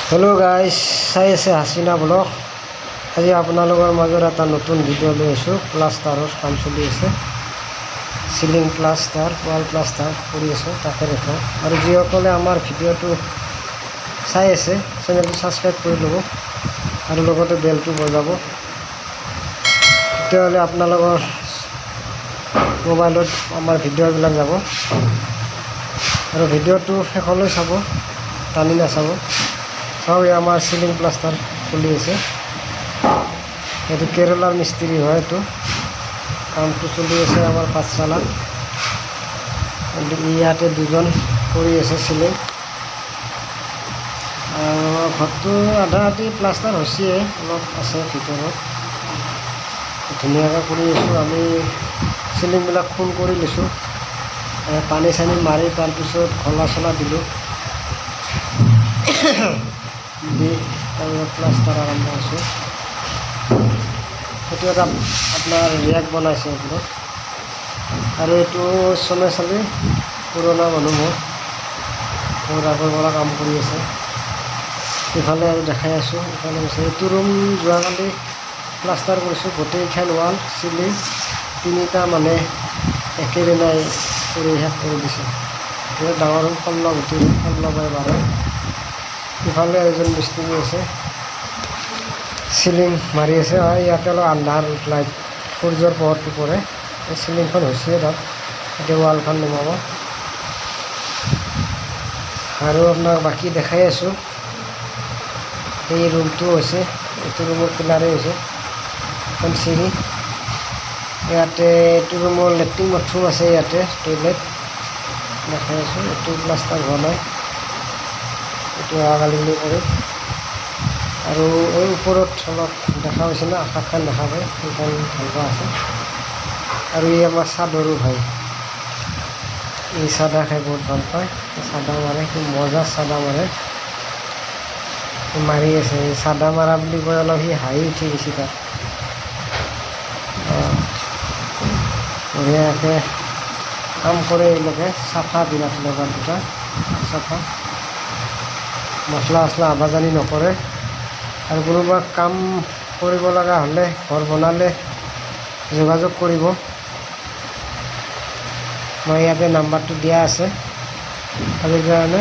Hello' guys, চাই আছে হাচিনা blog. আজি আপোনালোকৰ মাজত এটা নতুন ভিডিঅ' লৈ আছোঁ। প্লাষ্টাৰৰ কাম চলি আছে, চিলিং প্লাষ্টাৰ, ৱাল প্লাষ্টাৰ কৰি আছোঁ, তাকে দেখুৱাওঁ। আৰু যিসকলে আমাৰ ভিডিঅ'টো চাই আছে চেনেলটো ছাবস্ক্ৰাইব কৰি ল'ব আৰু লগতে বেলটো বজাব, তেতিয়াহ'লে আপোনালোকৰ মোবাইলত আমাৰ ভিডিঅ'বিলাক যাব। আৰু ভিডিঅ'টো শেষলৈ চাব, টানি নাচাব। চাওক, আমাৰ চিলিং প্লাষ্টাৰ চলি আছে। এইটো কেৰেলাৰ মিস্ত্ৰী হয়। এইটো কামটো চলি আছে আমাৰ পাঠশালাত। ইয়াতে দুজন কৰি আছে চিলিং। ঘৰটো আধা আধি প্লাষ্টাৰ হৈছে, অলপ আছে ভিতৰত। ধুনীয়াকৈ কৰি আছোঁ। আমি চিলিংবিলাক ফোন কৰি লৈছোঁ, পানী চানী মাৰি তাৰপিছত ঘলা চলা দিলোঁ দি তাৰপিছত প্লাষ্টাৰ আৰম্ভ হৈছে। সেইটো এটা আপোনাৰ ৰেক বনাইছে ওপৰত। আৰু এইটো চলে পুৰণা মানুহ মোৰ আগৰ পৰা কাম কৰি আছে। ইফালে আৰু দেখাই আছোঁ, ইফালে আছে এইটো ৰুম যোৱাকালি প্লাষ্টাৰ কৰিছোঁ। গোটেইখন ৱাল চিলিং তিনিটা মানে একেদিনাই কৰি শেষ কৰি দিছে। বহুত ডাঙৰ ৰুম, 16 গুটি 16x12। ইফালে এজন মিস্ত্ৰী আছে, চিলিং মাৰি আছে। ইয়াতে অলপ আন্ধাৰ, লাইট সূৰ্যৰ পোহৰটো পৰে। এই চিলিংখন হৈছে তাত, এতিয়া ৱালখন নমাব। আৰু আপোনাক বাকী দেখাই আছোঁ। এই ৰুমটো হৈছে, এইটো ৰুমৰ কিনাৰে হৈছে এখন চিৰি। ইয়াতে এইটো ৰুমৰ লেট্ৰিন বাথৰুম আছে, ইয়াতে টয়লেট দেখাই আছোঁ। এইটো প্লাষ্টাৰ হোৱা নাই, এইটো অহাকালিলৈ কৰে। আৰু এই ওপৰত অলপ দেখা হৈছে না, আকাশখন দেখা পায়, সেইখন ভালকৈ আছে। আৰু এই আমাৰ চাদৰো ভাই, এই চাদা খাই বহুত ভাল পায়। চাদা মাৰে, সি মজা চাদা মাৰে, মাৰি আছে। এই চাদা মাৰা বুলি কৈ অলপ সি হাঁহি উঠি গৈছে তাত। বঢ়িয়াকৈ কাম কৰে এইবিলাকে, চাফা বিৰাট লগা দুটা চাফা, মছলা চছলা আবাজানি নকৰে। আৰু কোনোবা কাম কৰিব লগা হ'লে, ঘৰ বনালে যোগাযোগ কৰিব। মই ইয়াতে নাম্বাৰটো দিয়া আছে আজিৰ কাৰণে।